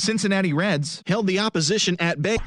Cincinnati Reds held the opposition at bay.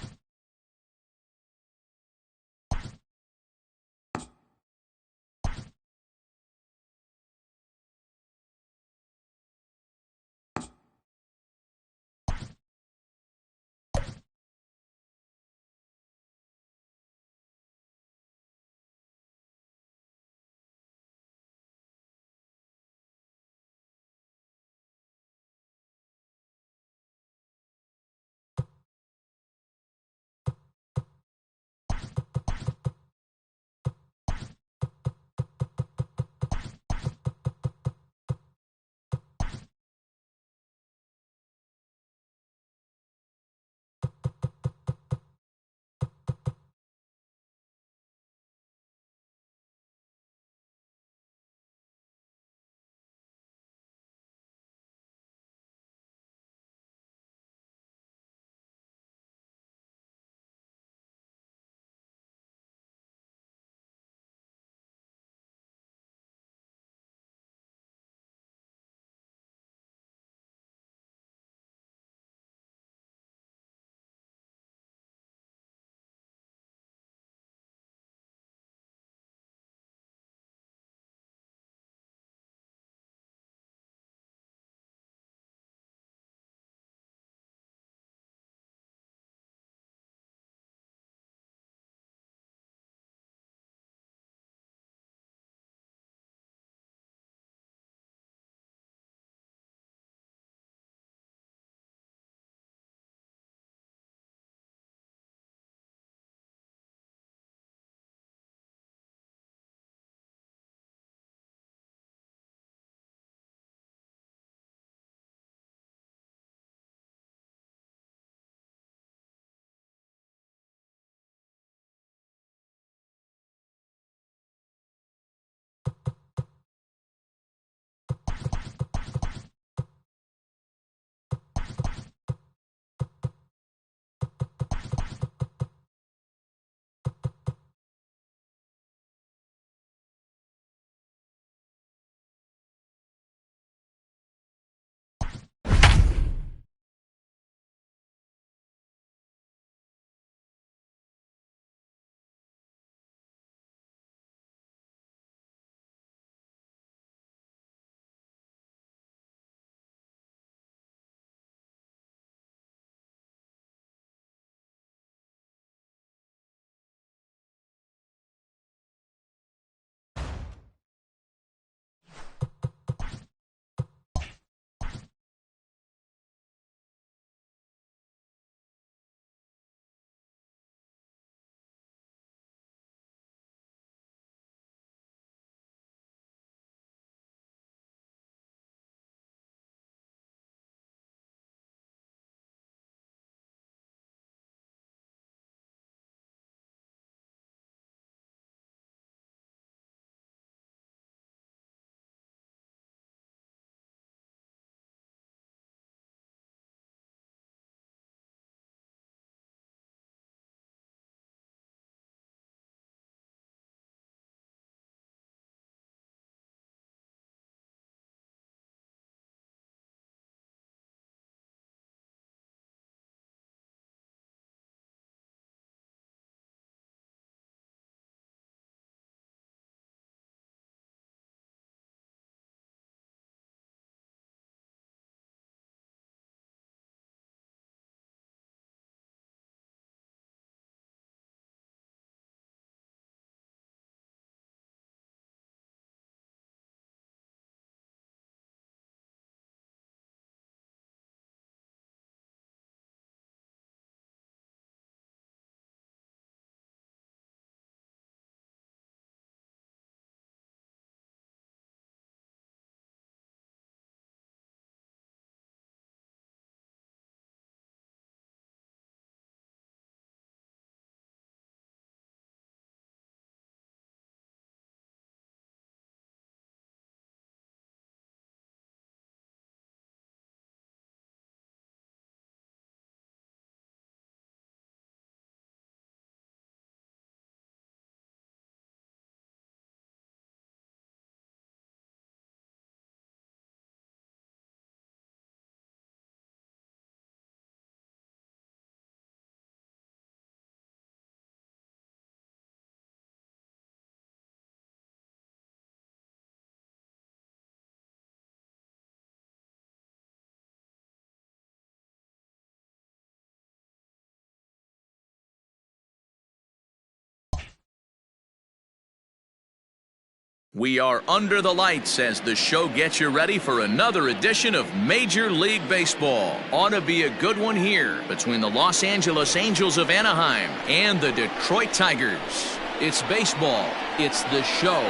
We are under the lights as the show gets you ready for another edition of Major League Baseball. Ought to be a good one here between the Los Angeles Angels of Anaheim and the Detroit Tigers. It's baseball, it's the show,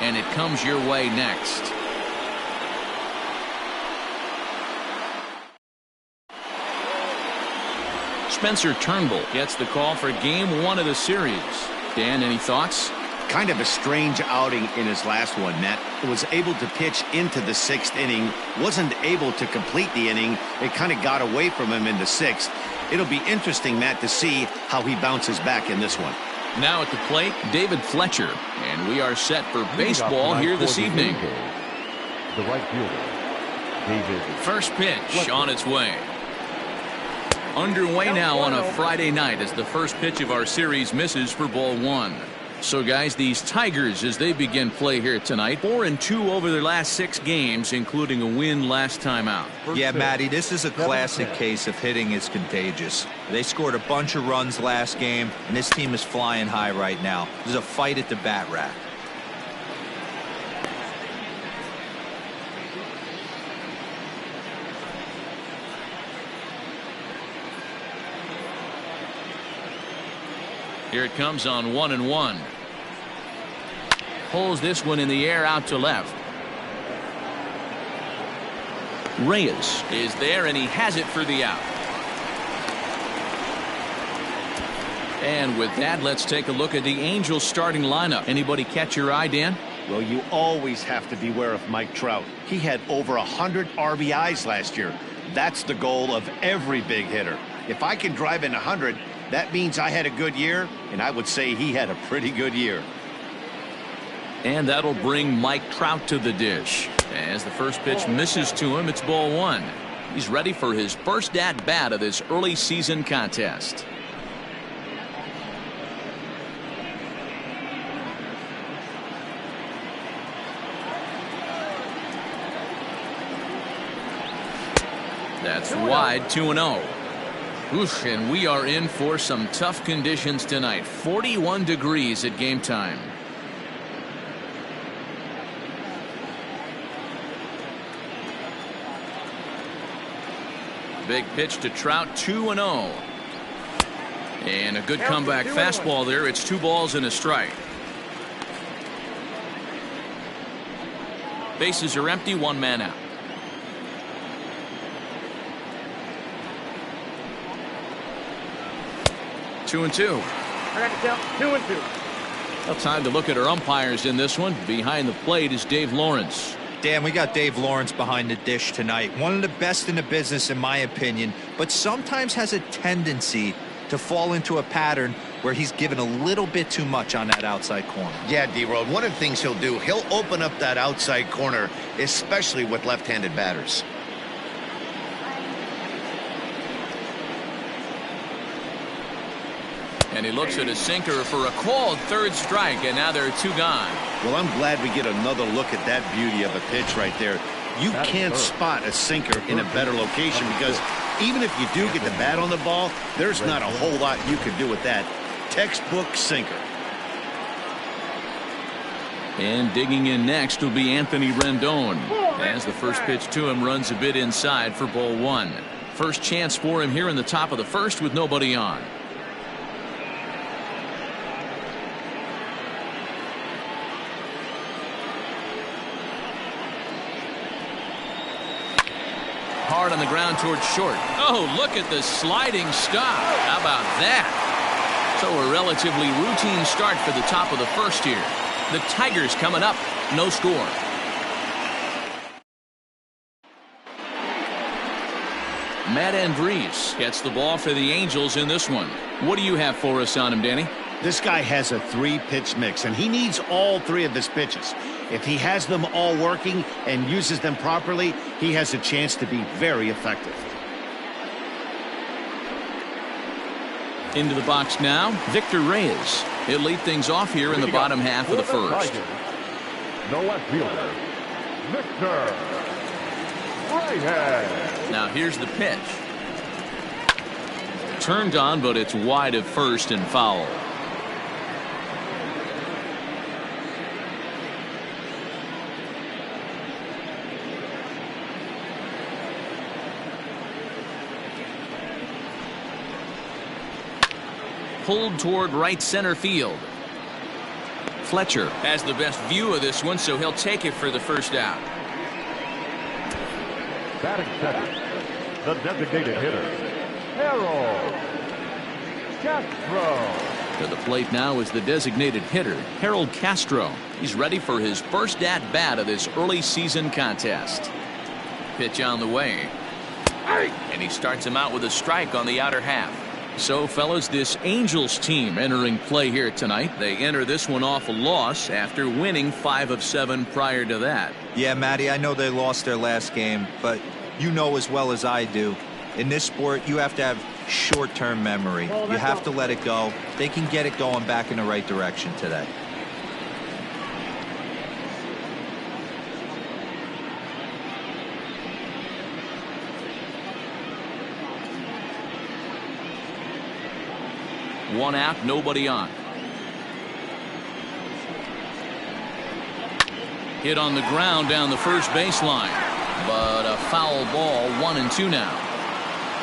and it comes your way next. Spencer Turnbull gets the call for Game 1 of the series. Dan, any thoughts? Kind of a strange outing in his last one, Matt. Was able to pitch into the 6th inning, wasn't able to complete the inning. It kind of got away from him in the 6th. It'll be interesting, Matt, to see how he bounces back in this one. Now at the plate, David Fletcher. And we are set for baseball here this evening. The right fielder, David. First pitch on its way. Underway now on a Friday night as the first pitch of our series misses for ball 1. So, guys, these Tigers, as they begin play here tonight, 4-2 over their last 6 games, including a win last time out. Yeah, Matty, this is a classic case of hitting is contagious. They scored a bunch of runs last game, and this team is flying high right now. There's a fight at the bat rack. Here it comes on 1-1. Pulls this one in the air out to left. Reyes is there, and he has it for the out. And with that, let's take a look at the Angels starting lineup. Anybody catch your eye, Dan? Well, you always have to beware of Mike Trout. He had over 100 RBIs last year. That's the goal of every big hitter. If I can drive in 100, that means I had a good year, and I would say he had a pretty good year. And that'll bring Mike Trout to the dish. As the first pitch misses to him, it's ball 1. He's ready for his first at-bat of this early season contest. That's wide, 2-0. Oof, and we are in for some tough conditions tonight. 41 degrees at game time. Big pitch to Trout, 2-0. And a good comeback fastball there. It's 2 balls and a strike. Bases are empty, 1 man out. 2-2. I got to count 2-2. Well, time to look at our umpires in this one. Behind the plate is Dave Lawrence. Dan, we got Dave Lawrence behind the dish tonight. One of the best in the business, in my opinion, but sometimes has a tendency to fall into a pattern where he's given a little bit too much on that outside corner. Yeah, D-Road, one of the things he'll do, he'll open up that outside corner, especially with left-handed batters. And he looks at a sinker for a called 3rd strike, and now there are 2 gone. Well, I'm glad we get another look at that beauty of a pitch right there. You can't spot a sinker in a better location because even if you do get the bat on the ball, there's not a whole lot you can do with that. Textbook sinker. And digging in next will be Anthony Rendon. As the first pitch to him runs a bit inside for ball 1. First chance for him here in the top of the first with nobody on. Hard on the ground towards short. Oh, look at the sliding stop. How about that? So a relatively routine start for the top of the first here. The Tigers coming up. No score. Matt Andriese gets the ball for the Angels in this one. What do you have for us on him, Danny? This guy has a 3-pitch mix, and he needs all 3 of his pitches. If he has them all working and uses them properly, he has a chance to be very effective. Into the box now, Victor Reyes. He'll lead things off here in the bottom half of the first. The left fielder, Victor Reyes. Now here's the pitch. Turned on, but it's wide of first and foul. pulled toward right center field. Fletcher has the best view of this one, so he'll take it for the first out. Batting second, the designated hitter, Harold Castro. To the plate now is the designated hitter, Harold Castro. He's ready for his first at-bat of this early season contest. Pitch on the way. And he starts him out with a strike on the outer half. So, fellas, this Angels team entering play here tonight. They enter this one off a loss after winning 5 of 7 prior to that. Yeah, Matty, I know they lost their last game, but you know as well as I do, in this sport, you have to have short-term memory. You have to let it go. They can get it going back in the right direction today. One out, nobody on. Hit on the ground down the first baseline, but a foul ball. 1-2 now.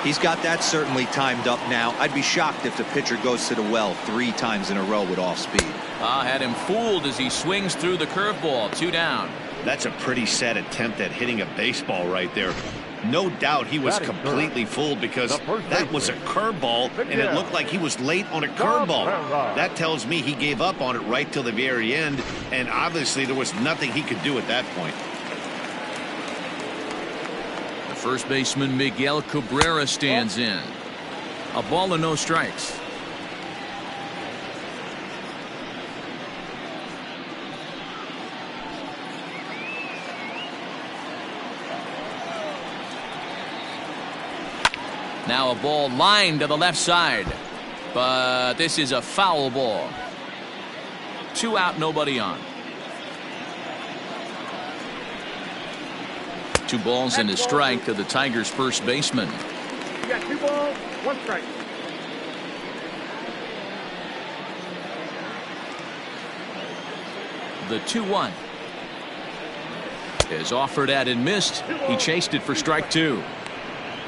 He's got that certainly timed up now. I'd be shocked if the pitcher goes to the well 3 times in a row with off speed. Had him fooled as he swings through the curveball. 2 down. That's a pretty sad attempt at hitting a baseball right there. No doubt he was completely fooled because that was a curveball and it looked like he was late on a curveball. That tells me he gave up on it right till the very end, and obviously there was nothing he could do at that point. The first baseman Miguel Cabrera stands in. A ball and no strikes. Now a ball lined to the left side, but this is a foul ball. 2 out, nobody on. 2 balls and a strike to the Tigers' first baseman. You got 2 balls, 1 strike. The 2-1 is offered at and missed. He chased it for strike 2.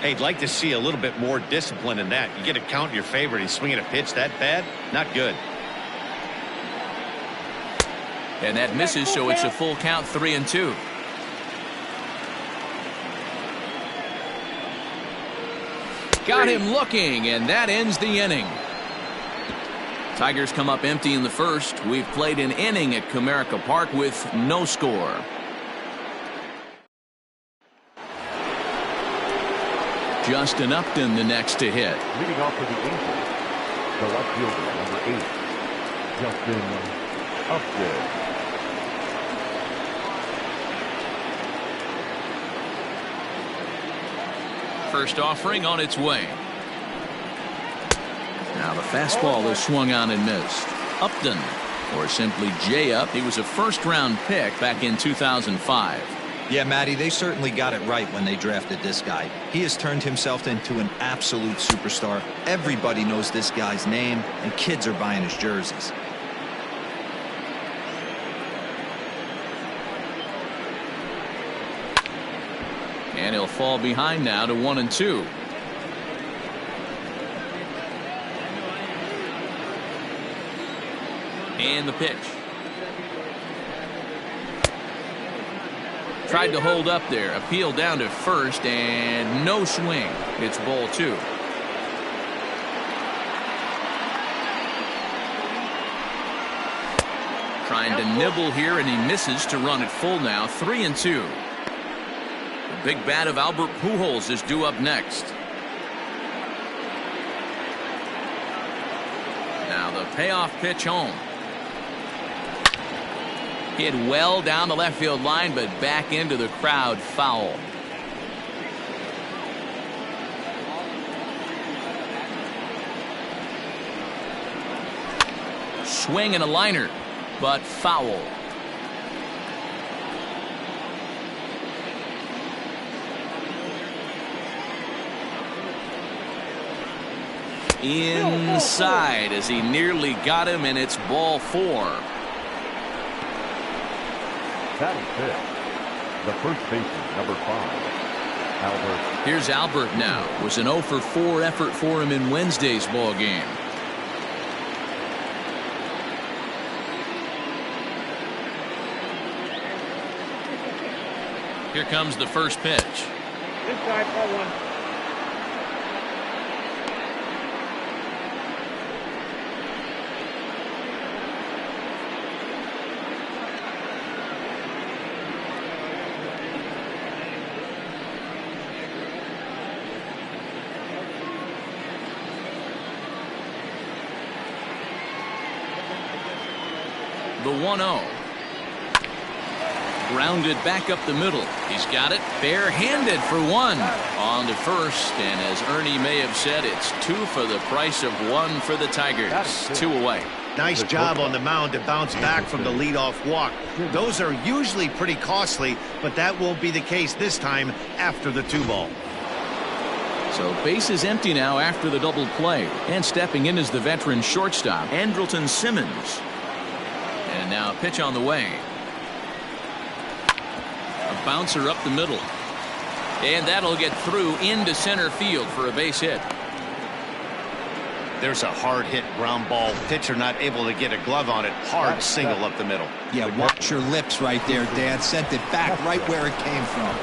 Hey, I'd like to see a little bit more discipline in that. You get a count in your favor and he's swinging a pitch that bad? Not good. And that misses, so it's a full count. 3-2. Got him looking, and that ends the inning. Tigers come up empty in the first. We've played an inning at Comerica Park with no score. Justin Upton the next to hit. Leading off for the Angels, the left fielder, number 8, Justin Upton. First offering on its way. Now the fastball is swung on and missed. Upton, or simply J-Up, he was a first-round pick back in 2005. Yeah, Matty, they certainly got it right when they drafted this guy. He has turned himself into an absolute superstar. Everybody knows this guy's name, and kids are buying his jerseys. And he'll fall behind now to 1-2. And the pitch. Tried to hold up there. Appeal down to first, and no swing. It's ball 2. Trying to nibble here, and he misses to run it full now. 3-2. The big bat of Albert Pujols is due up next. Now the payoff pitch home. Hit well down the left field line, but back into the crowd. Foul. Swing and a liner, but foul. Inside as he nearly got him, and it's ball 4. Batting fifth, the first baseman, number 5, Albert. Here's Albert now. It was an 0 for 4 effort for him in Wednesday's ball game. Here comes the first pitch. Inside, ball one. The 1-0. Grounded back up the middle. He's got it barehanded for one. On to first, and as Ernie may have said, it's 2 for the price of 1 for the Tigers. 2 away. Nice job on the mound to bounce back from the leadoff walk. Those are usually pretty costly, but that won't be the case this time after the 2-ball. So base is empty now after the double play. And stepping in is the veteran shortstop, Andrelton Simmons. And now a pitch on the way. A bouncer up the middle. And that'll get through into center field for a base hit. There's a hard hit ground ball. Pitcher not able to get a glove on it. Hard single up the middle. Yeah, watch your lips right there, Dan. Sent it back right where it came from.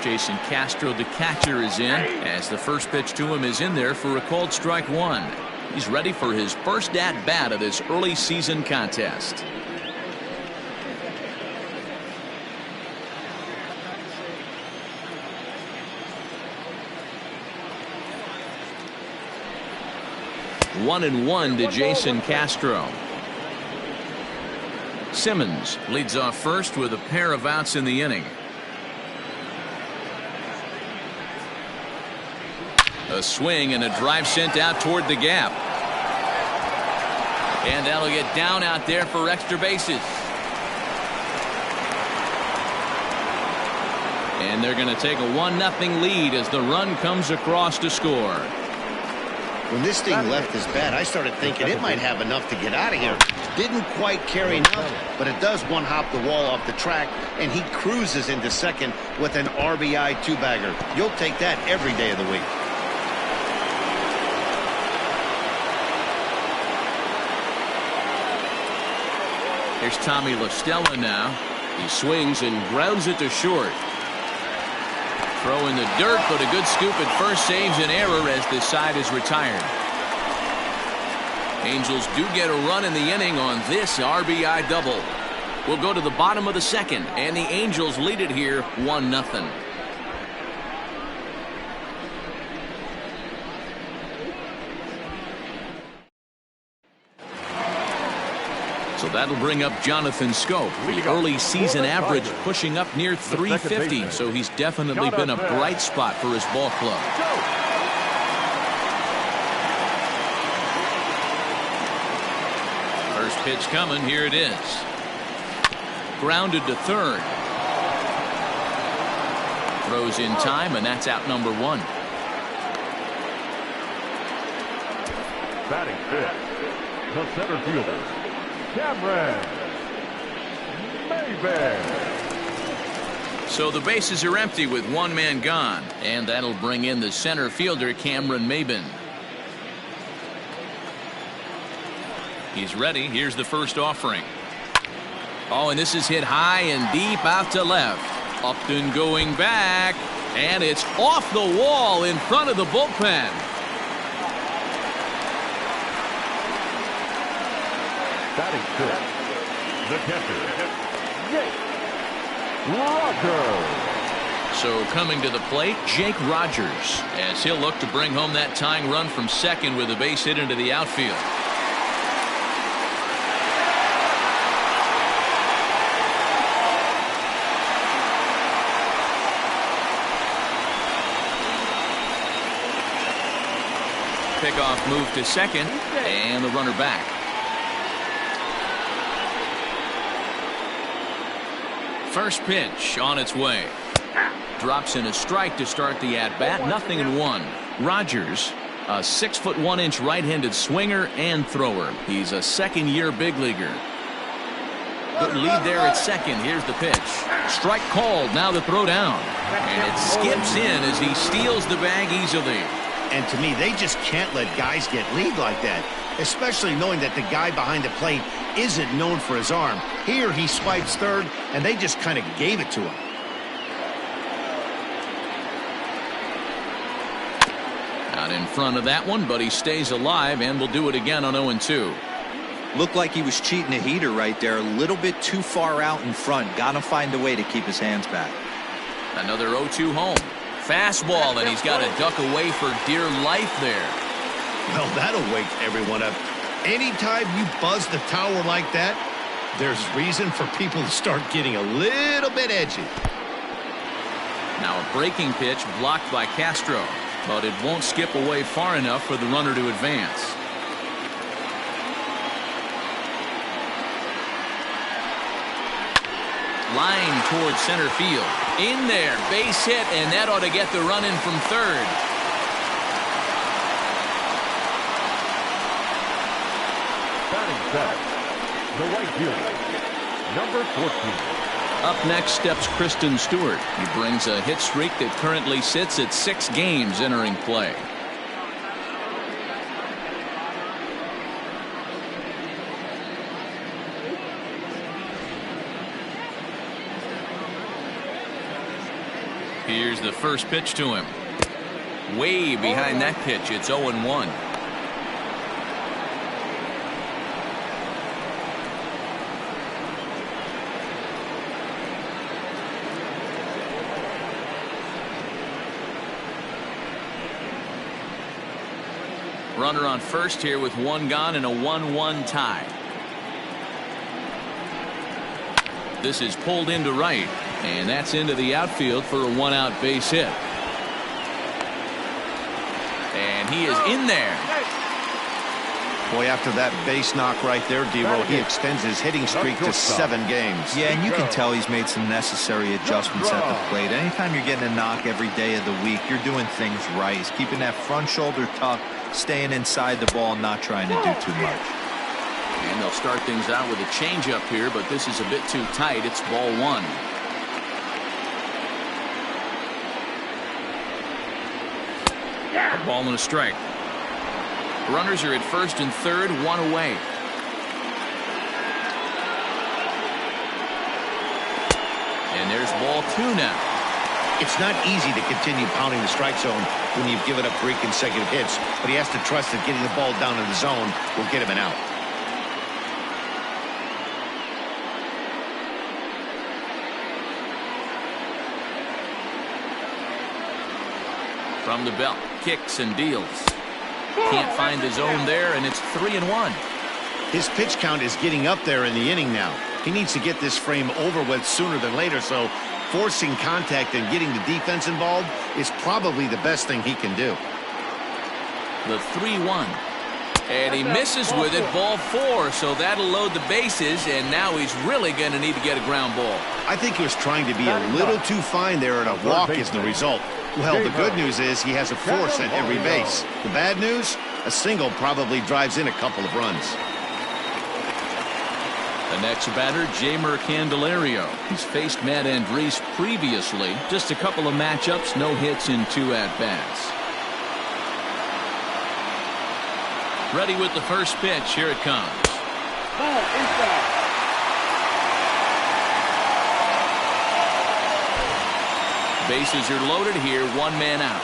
Jason Castro, the catcher, is in as the first pitch to him is in there for a called strike 1. He's ready for his first at bat of this early season contest. One and one to Jason Castro. Simmons leads off first with a pair of outs in the inning. A swing and a drive sent out toward the gap. And that'll get down out there for extra bases. And they're going to take a 1-0 lead as the run comes across to score. When this thing left his bat, I started thinking it might have enough to get out of here. Didn't quite carry enough, but it does one-hop the wall off the track, and he cruises into second with an RBI 2-bagger. You'll take that every day of the week. Here's Tommy La Stella now. He swings and grounds it to short. Throw in the dirt, but a good scoop at first saves an error as this side is retired. Angels do get a run in the inning on this RBI double. We'll go to the bottom of the second, and the Angels lead it here 1-0. So that'll bring up Jonathan Schoop. The early season average pushing up near 350. So he's definitely been a bright spot for his ball club. First pitch coming. Here it is. Grounded to third. Throws in time, and that's out number 1. Batting fifth, the center fielder, Cameron Maybin. So the bases are empty with one man gone, and that'll bring in the center fielder, Cameron Maybin. He's ready. Here's the first offering. Oh, and this is hit high and deep out to left. Upton going back, and it's off the wall in front of the bullpen. Batting fifth, the catcher, Jake Rogers. So coming to the plate, Jake Rogers, as he'll look to bring home that tying run from second with a base hit into the outfield. Pickoff move to second, and the runner back. First pitch on its way. Drops in a strike to start the at-bat. 0-1. Rogers, a 6'1" right-handed swinger and thrower. He's a second-year big leaguer. Good lead there at second. Here's the pitch. Strike called. Now the throw down. And it skips in as he steals the bag easily. And to me, they just can't let guys get lead like that, especially knowing that the guy behind the plate isn't known for his arm. Here he swipes third, and they just kind of gave it to him. Out in front of that one, but he stays alive and will do it again on 0-2. Looked like he was cheating a heater right there, a little bit too far out in front. Got to find a way to keep his hands back. Another 0-2 home. Fastball, and he's got to duck away for dear life there. Well, that'll wake everyone up. Anytime you buzz the tower like that, there's reason for people to start getting a little bit edgy. Now a breaking pitch blocked by Castro, but it won't skip away far enough for the runner to advance. Line towards center field. In there, base hit, and that ought to get the run in from third. Batting seventh, the right fielder, number 14. Up next steps Kristen Stewart. He brings a hit streak that currently sits at 6 games entering play. Here's the first pitch to him. Way behind that pitch. It's 0-1. Runner on first here with 1 gone and a 1-1 tie. This is pulled into right, and that's into the outfield for a 1-out base hit. And he is in there. Boy, after that base knock right there, D-Roll, he extends his hitting streak to 7 games. Yeah, and you can tell he's made some necessary adjustments at the plate. Anytime you're getting a knock every day of the week, you're doing things right. He's keeping that front shoulder tucked, staying inside the ball, not trying to do too much. And they'll start things out with a changeup here, but this is a bit too tight. It's ball 1. A ball and a strike. Runners are at first and third, 1 away. And there's ball 2 now. It's not easy to continue pounding the strike zone when you've given up 3 consecutive hits, but he has to trust that getting the ball down in the zone will get him an out. From the belt, kicks and deals. Can't find the zone there, and it's 3-1. His pitch count is getting up there in the inning now. He needs to get this frame over with sooner than later, so forcing contact and getting the defense involved is probably the best thing he can do. The 3-1. And he misses with it, ball 4, so that'll load the bases, and now he's really going to need to get a ground ball. I think he was trying to be a little too fine there, and a walk is the result. Well, the good news is he has a force at every base. The bad news? A single probably drives in a couple of runs. The next batter, Jeimer Candelario. He's faced Matt Andriese previously. Just a couple of matchups, no hits in 2 at-bats. Ready with the first pitch. Here it comes. Ball inside. Bases are loaded here, 1 man out.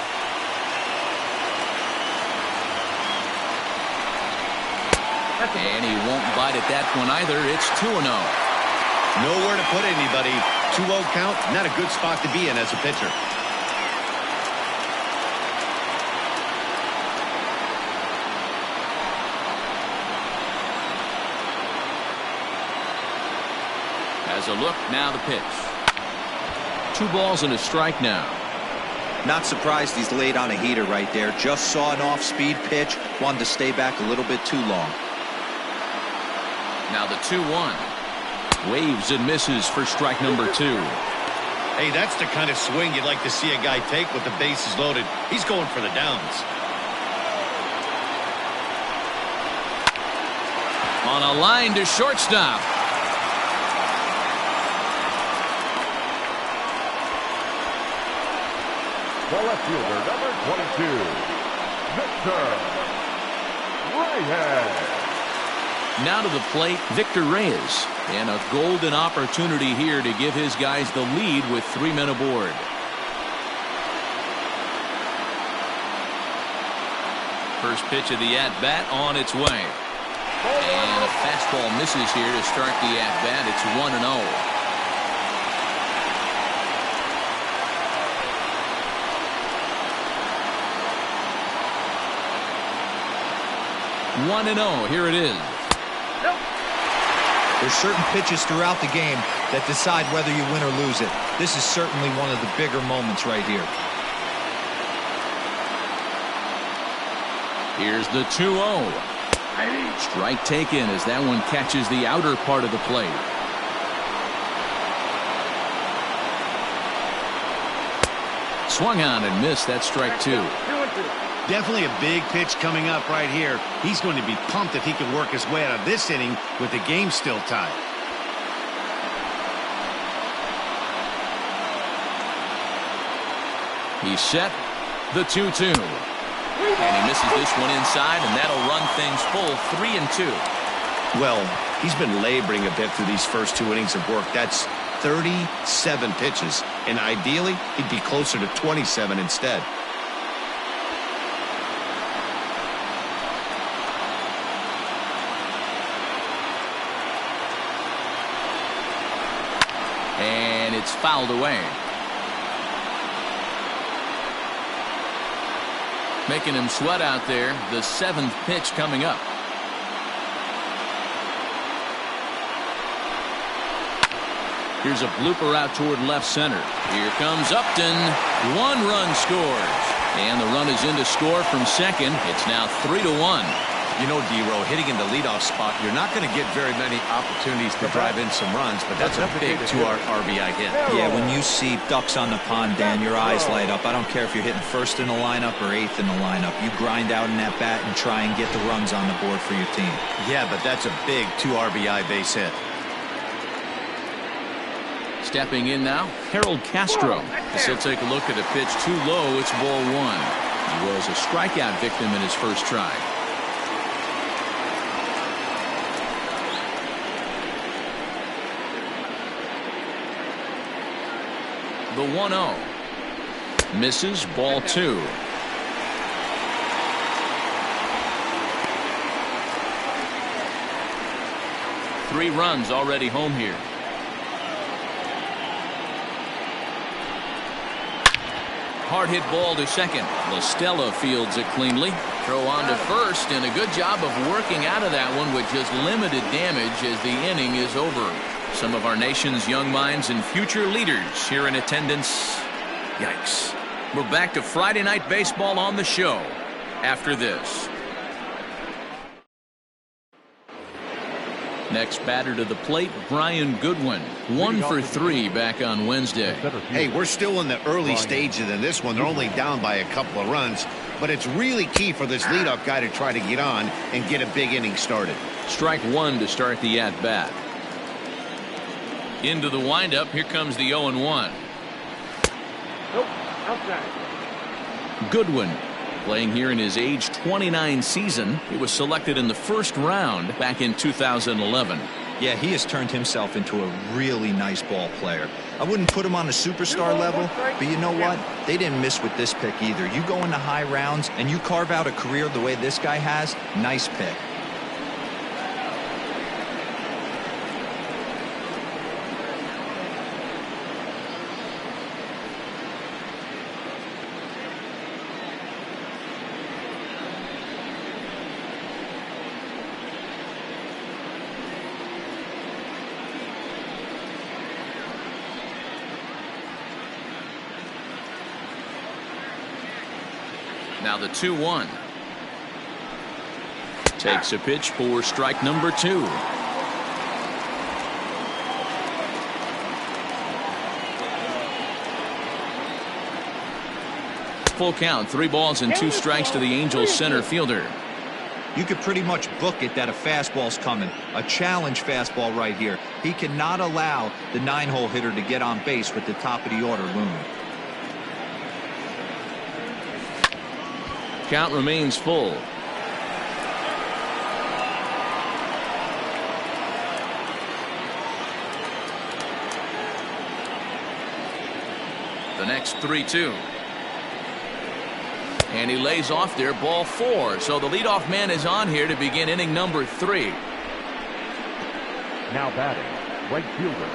And he won't bite at that one either. It's 2-0. Nowhere to put anybody. 2-0 count, not a good spot to be in as a pitcher. As a look, now the pitch. 2 balls and a strike now. Not surprised he's laid on a heater right there. Just saw an off-speed pitch. Wanted to stay back a little bit too long. Now the 2-1. Waves and misses for strike number 2. Hey, that's the kind of swing you'd like to see a guy take with the bases loaded. He's going for the downs. On a line to shortstop. The left fielder, number 22. Victor Reyes. Now to the plate, Victor Reyes. And a golden opportunity here to give his guys the lead with 3 men aboard. First pitch of the at-bat on its way. And a fastball misses here to start the at-bat. It's 1-0. 1-0. Here it is. There's certain pitches throughout the game that decide whether you win or lose it. This is certainly one of the bigger moments right here. Here's the 2-0. Strike taken as that one catches the outer part of the plate. Swung on and missed. That's strike 2. Definitely a big pitch coming up right here. He's going to be pumped if he can work his way out of this inning with the game still tied. He's set. The 2-2. And he misses this one inside, and that'll run things full 3-2. Well, he's been laboring a bit through these first 2 innings of work. That's 37 pitches, and ideally he'd be closer to 27 instead. And it's fouled away. Making him sweat out there. The 7th pitch coming up. Here's a blooper out toward left center. Here comes Upton. 1 run scores. And the run is in to score from second. It's now 3-1. You know, D-Row, hitting in the leadoff spot, you're not going to get very many opportunities to drive in some runs, but that's a big 2 RBI hit. Yeah, when you see ducks on the pond, Dan, your eyes light up. I don't care if you're hitting first in the lineup or 8th in the lineup. You grind out in that bat and try and get the runs on the board for your team. Yeah, but that's a big 2 RBI base hit. Stepping in now, Harold Castro. As he'll take a look at a pitch too low. It's ball 1. He was a strikeout victim in his first try. The 1-0. Misses, ball 2. Three runs already home here. Hard hit ball to second. LaStella fields it cleanly. Throw on to first, and a good job of working out of that one with just limited damage as the inning is over. Some of our nation's young minds and future leaders here in attendance. Yikes. We're back to Friday Night Baseball on the show after this. Next batter to the plate, Brian Goodwin. 1 for 3 back on Wednesday. Hey, we're still in the early stages in this one. They're only down by a couple of runs, but it's really key for this leadoff guy to try to get on and get a big inning started. Strike 1 to start the at-bat. Into the windup, here comes the 0-1. Nope, outside. Goodwin, playing here in his age 29 season. He was selected in the first round back in 2011. Yeah, he has turned himself into a really nice ball player. I wouldn't put him on a superstar level, but you know what? They didn't miss with this pick either. You go into high rounds and you carve out a career the way this guy has, nice pick. Now the 2-1. Takes a pitch for strike number 2. Full count, 3 balls and 2 strikes to the Angels center fielder. You could pretty much book it that a fastball's coming. A challenge fastball right here. He cannot allow the 9-hole hitter to get on base with the top of the order looming. Count remains full. The next 3-2. And he lays off there, ball 4. So the leadoff man is on here to begin inning number 3. Now batting, right fielder,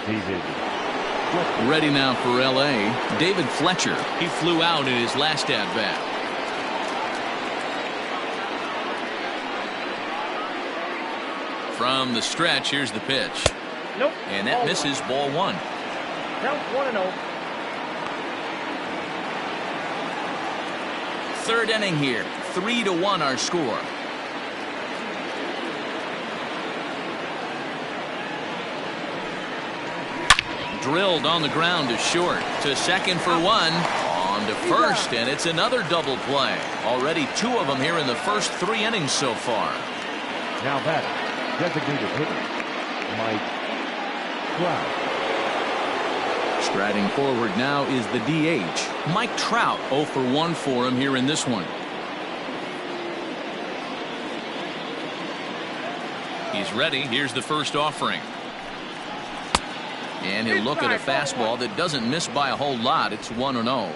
David Fletcher. Ready now for L.A., David Fletcher. He flew out in his last at-bat. From the stretch, here's the pitch. Nope. And that misses, ball 1. Count 1-0. Third inning here, 3-1 our score. Drilled on the ground to short. To second for 1. On to first, and it's another double play. Already 2 of them here in the first 3 innings so far. Now batting, designated hitter, Mike Trout. Striding forward now is the DH, Mike Trout. 0 for 1 for him here in this one. He's ready. Here's the first offering. And he'll look at a fastball that doesn't miss by a whole lot. It's 1-0.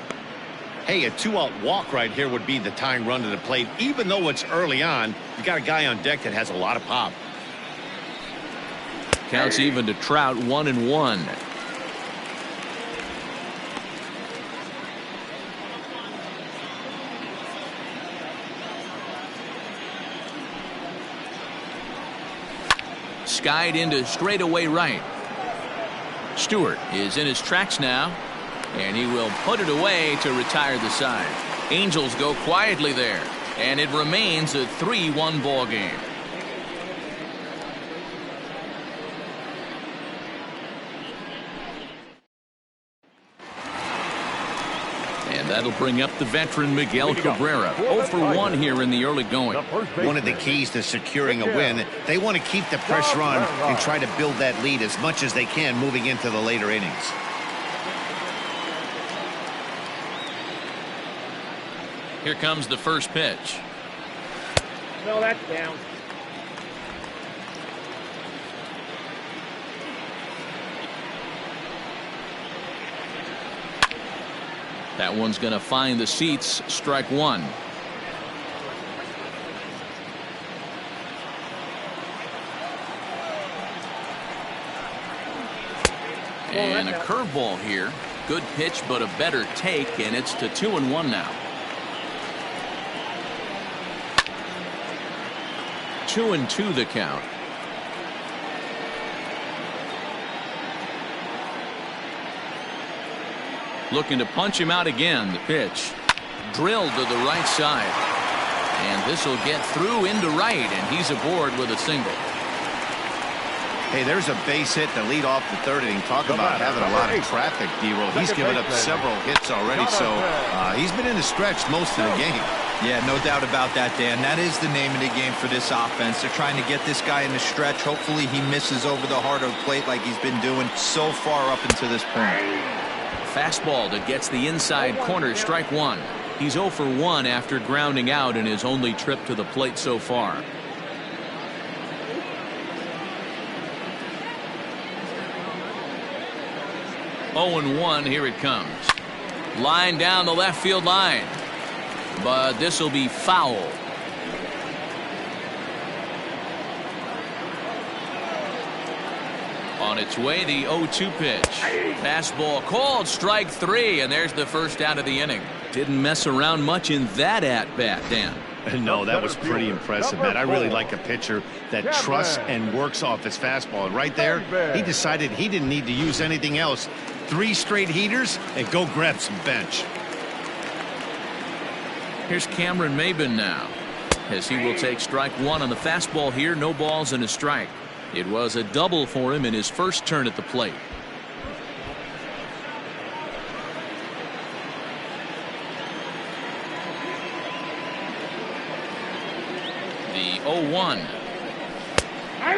Hey, a 2-out walk right here would be the tying run to the plate. Even though it's early on, you got a guy on deck that has a lot of pop. Counts even to Trout, 1-1. Skied into straightaway right. Stewart is in his tracks now, and he will put it away to retire the side. Angels go quietly there, and it remains a 3-1 ball game. And that'll bring up the veteran Miguel Cabrera. 0 for 1 here in the early going. One of the keys to securing a win, they want to keep the pressure on and try to build that lead as much as they can moving into the later innings. Here comes the first pitch. No, that's down. That one's going to find the seats. Strike 1. And a curveball here. Good pitch, but a better take, and it's to 2-1 now. 2-2 the count. Looking to punch him out again. The pitch drilled to the right side, and this will get through into right, and he's aboard with a single. Hey, there's a base hit to lead off the third inning. Talk about having a lot of traffic, D-Roll. He's given up several hits already, so he's been in the stretch most of the game. Yeah, no doubt about that, Dan. That is the name of the game for this offense. They're trying to get this guy in the stretch. Hopefully he misses over the heart of the plate like he's been doing so far up until this point. Fastball that gets the inside corner. Strike 1. He's 0 for 1 after grounding out in his only trip to the plate so far. Oh and 1. Here it comes. Line down the left field line, but this will be foul. On its way, the 0-2 pitch. Fastball called, strike 3, and there's the first out of the inning. Didn't mess around much in that at-bat, Dan. No, that was pretty impressive, man. I really like a pitcher that trusts and works off his fastball. And right there, he decided he didn't need to use anything else. 3 straight heaters and go grab some bench. Here's Cameron Maybin now, as he will take strike 1 on the fastball here. No balls and a strike. It was a double for him in his first turn at the plate. The 0-1.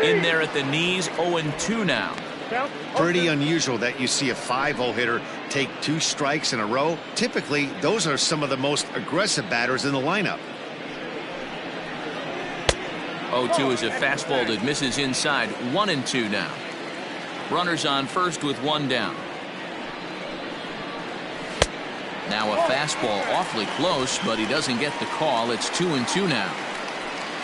In there at the knees. 0-2 now. Count. Pretty unusual that you see a 5-0 hitter take 2 strikes in a row. Typically, those are some of the most aggressive batters in the lineup. 0-2 is a fastball that misses inside. 1-2 now. Runners on first with 1 down. Now a fastball awfully close, but he doesn't get the call. It's 2-2 now.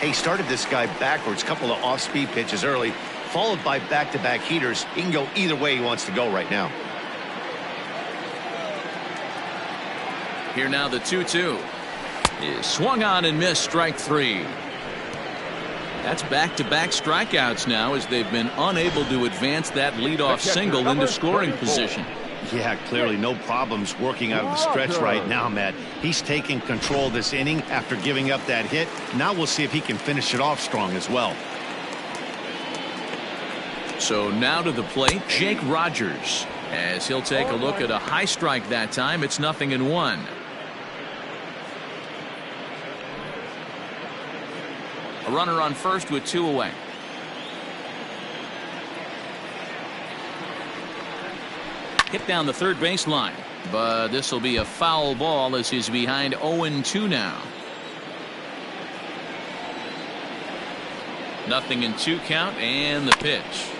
He started this guy backwards, couple of off-speed pitches early, followed by back-to-back heaters. He can go either way he wants to go right now. Here now the 2-2 is swung on and missed. Strike 3. That's back-to-back strikeouts now as they've been unable to advance that leadoff single into scoring position. Yeah, clearly no problems working out of the stretch right now, Matt. He's taking control of this inning after giving up that hit. Now we'll see if he can finish it off strong as well. So now to the plate, Jake Rogers, as he'll take a look at a high strike that time. It's 0-1. A runner on first with 2 away. Hit down the third baseline, but this will be a foul ball as he's behind 0-2 now. 0-2 count and the pitch.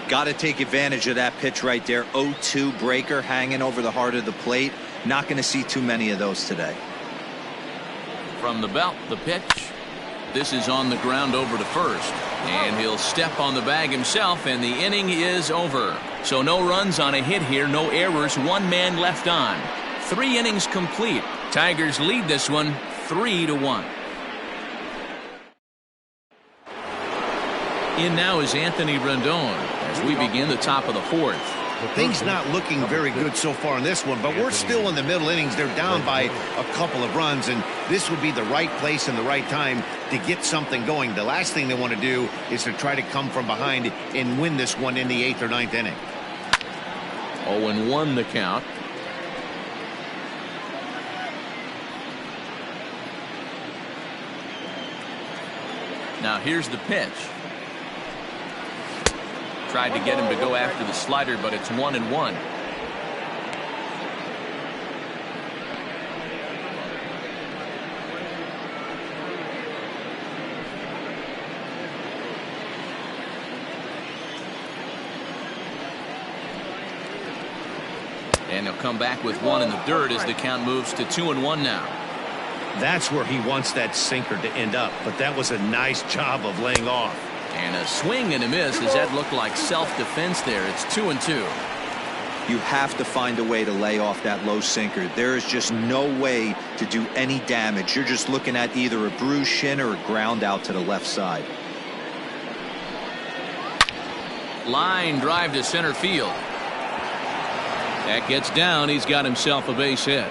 Got to take advantage of that pitch right there. 0-2 breaker hanging over the heart of the plate. Not going to see too many of those today. From the belt, the pitch. This is on the ground over to first, and he'll step on the bag himself, and the inning is over. So no runs on a hit here, no errors, 1 man left on. 3 innings complete. Tigers lead this one 3-1. In now is Anthony Rendon as we begin the top of the 4th. Things not looking very good so far in this one, but we're still in the middle innings. They're down by a couple of runs, and this would be the right place and the right time to get something going. The last thing they want to do is to try to come from behind and win this one in the 8th or 9th inning. 0-1 the count. Now here's the pitch. Tried to get him to go after the slider, but it's 1-1. And he'll come back with 1 in the dirt as the count moves to 2-1 now. That's where he wants that sinker to end up, but that was a nice job of laying off. And a swing and a miss as that looked like self-defense there. It's 2-2. You have to find a way to lay off that low sinker. There is just no way to do any damage. You're just looking at either a bruised shin or a ground out to the left side. Line drive to center field. That gets down. He's got himself a base hit.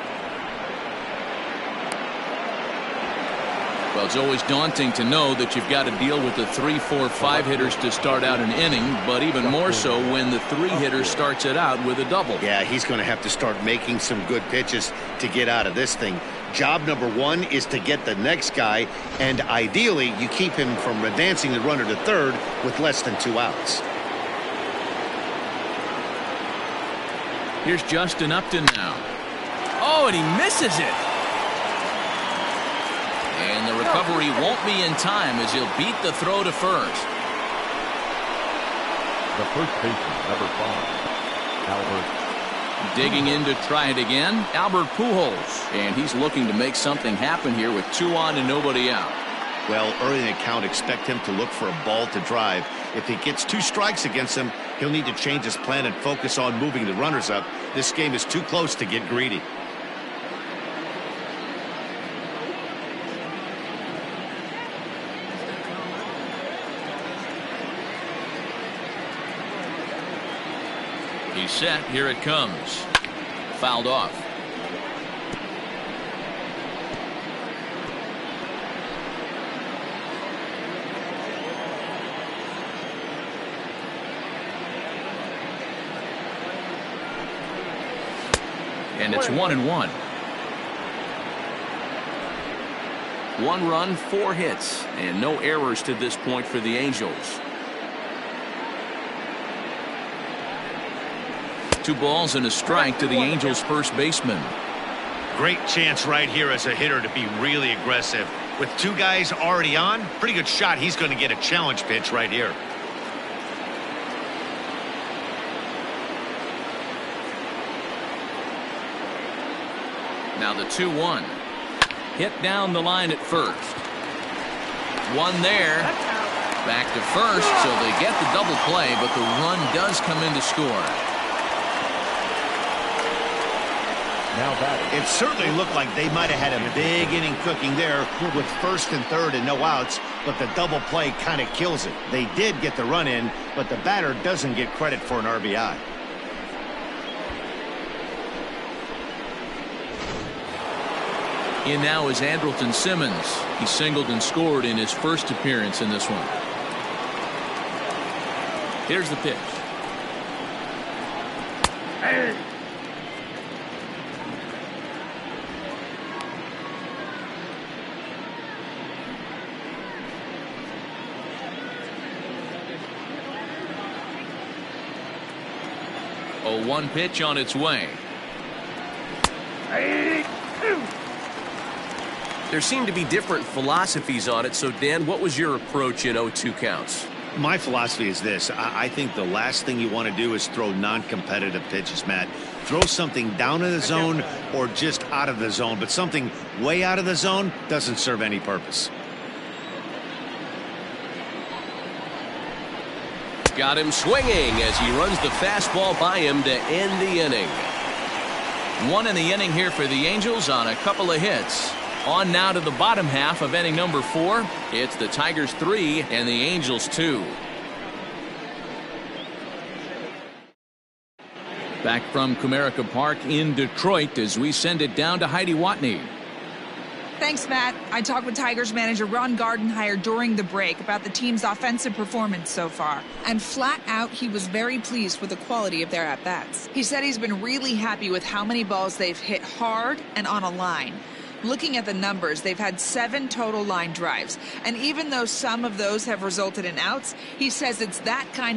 Well, it's always daunting to know that you've got to deal with the 3, 4, 5 hitters to start out an inning, but even more so when the 3 hitter starts it out with a double. Yeah, he's going to have to start making some good pitches to get out of this thing. Job number 1 is to get the next guy, and ideally you keep him from advancing the runner to third with less than 2 outs. Here's Justin Upton now. Oh, and he misses it. And the recovery won't be in time as he'll beat the throw to first. The first baseman, number 5, Albert. Digging in to try it again, Albert Pujols. And he's looking to make something happen here with 2 on and nobody out. Well, early in the count, expect him to look for a ball to drive. If he gets 2 strikes against him, he'll need to change his plan and focus on moving the runners up. This game is too close to get greedy. He's set. Here it comes. Fouled off. And it's 1-1. 1 run, 4 hits, and no errors to this point for the Angels. 2 balls and a strike to the Angels' first baseman. Great chance right here as a hitter to be really aggressive. With 2 guys already on, pretty good shot he's going to get a challenge pitch right here. Now the 2-1. Hit down the line at first. One there. Back to first, so they get the double play, but the run does come in to score. Now batting. It certainly looked like they might have had a big inning cooking there with first and third and no outs, but the double play kind of kills it. They did get the run in, but the batter doesn't get credit for an RBI. In now is Andrelton Simmons. He singled and scored in his first appearance in this one. Here's the pitch. Hey. A 1 pitch on its way. Hey. There seem to be different philosophies on it. So, Dan, what was your approach in 0-2 counts? My philosophy is this. I think the last thing you want to do is throw non-competitive pitches, Matt. Throw something down in the zone or just out of the zone, but something way out of the zone doesn't serve any purpose. Got him swinging as he runs the fastball by him to end the inning. 1 in the inning here for the Angels on a couple of hits. On now to the bottom half of inning number 4. It's the Tigers 3 and the Angels 2. Back from Comerica Park in Detroit as we send it down to Heidi Watney. Thanks, Matt. I talked with Tigers manager Ron Gardenhire during the break about the team's offensive performance so far. And flat out, he was very pleased with the quality of their at-bats. He said he's been really happy with how many balls they've hit hard and on a line. Looking at the numbers, they've had 7 total line drives. And even though some of those have resulted in outs, he says it's that kind of